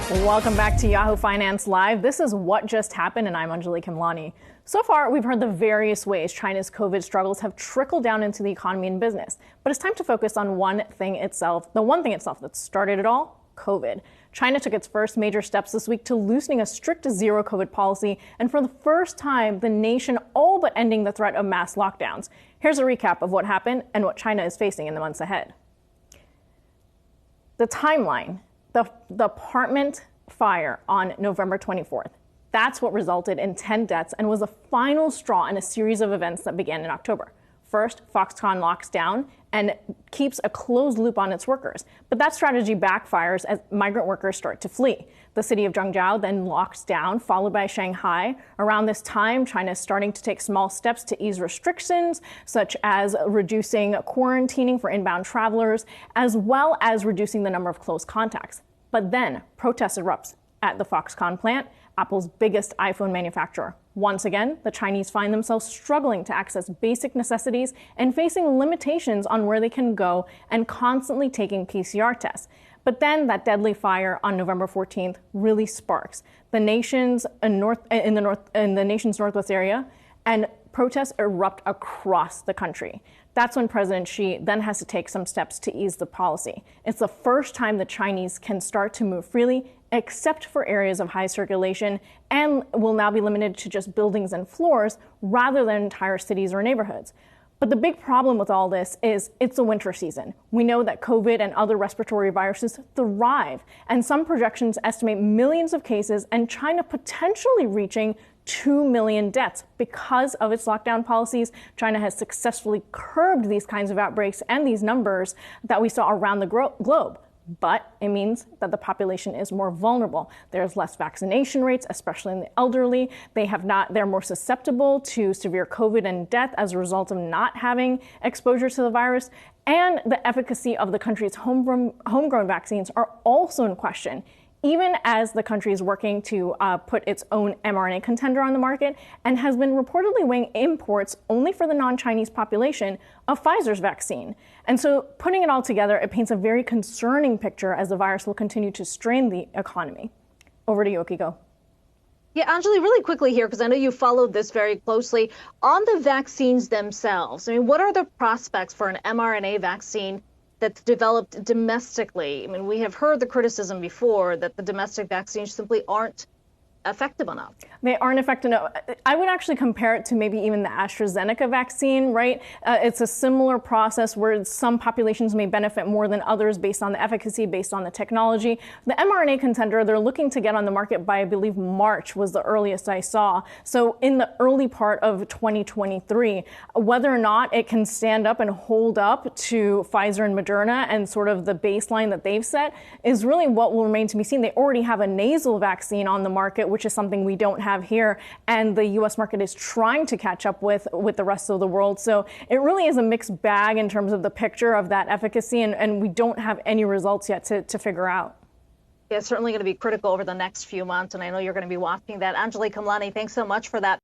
Welcome back to Yahoo Finance Live. This is What Just Happened, and I'm Anjalee Khemlani. So far, we've heard the various ways China's COVID struggles have trickled down into the economy and business. But it's time to focus on the one thing itself that started it all, COVID. China took its first major steps this week to loosening a strict zero COVID policy, and for the first time, the nation all but ending the threat of mass lockdowns. Here's a recap of what happened and what China is facing in the months ahead. The timeline. The apartment fire on November 24th. That's what resulted in 10 deaths and was the final straw in a series of events that began in October. First, Foxconn locks down and keeps a closed loop on its workers. But that strategy backfires as migrant workers start to flee. The city of Zhengzhou then locks down, followed by Shanghai. Around this time, China is starting to take small steps to ease restrictions, such as reducing quarantining for inbound travelers, as well as reducing the number of close contacts. But then protests erupt at the Foxconn plant, Apple's biggest iPhone manufacturer. Once again, the Chinese find themselves struggling to access basic necessities and facing limitations on where they can go and constantly taking PCR tests. But then that deadly fire on November 14th really sparks the nation's in the nation's northwest area, and protests erupt across the country. That's when President Xi then has to take some steps to ease the policy. It's the first time the Chinese can start to move freely, except for areas of high circulation, and will now be limited to just buildings and floors rather than entire cities or neighborhoods. But the big problem with all this is it's the winter season. We know that COVID and other respiratory viruses thrive, and some projections estimate millions of cases and China potentially reaching 2 million deaths. Because of its lockdown policies, China has successfully curbed these kinds of outbreaks and these numbers that we saw around the globe. But it means that the population is more vulnerable. There's less vaccination rates, especially in the elderly. They're more susceptible to severe COVID and death as a result of not having exposure to the virus. And the efficacy of the country's homegrown vaccines are also in question, even as the country is working to put its own mRNA contender on the market and has been reportedly weighing imports only for the non-Chinese population of Pfizer's vaccine. And so putting it all together, it paints a very concerning picture as the virus will continue to strain the economy. Over to you, Okiko. Yeah, Anjalee, really quickly here, because I know you followed this very closely. On the vaccines themselves, I mean, what are the prospects for an mRNA vaccine that's developed domestically? I mean, we have heard the criticism before that the domestic vaccines simply aren't effective enough. They aren't effective enough. I would actually compare it to maybe even the AstraZeneca vaccine, right? It's a similar process where some populations may benefit more than others based on the efficacy, based on the technology. The mRNA contender, they're looking to get on the market by, I believe, March was the earliest I saw. So in the early part of 2023, whether or not it can stand up and hold up to Pfizer and Moderna and sort of the baseline that they've set is really what will remain to be seen. They already have a nasal vaccine on the market, which is something we don't have here, and the U.S. market is trying to catch up with the rest of the world. So it really is a mixed bag in terms of the picture of that efficacy, and we don't have any results yet to figure out. Yeah, it's certainly going to be critical over the next few months, and I know you're going to be watching that. Anjalee Khemlani, thanks so much for that.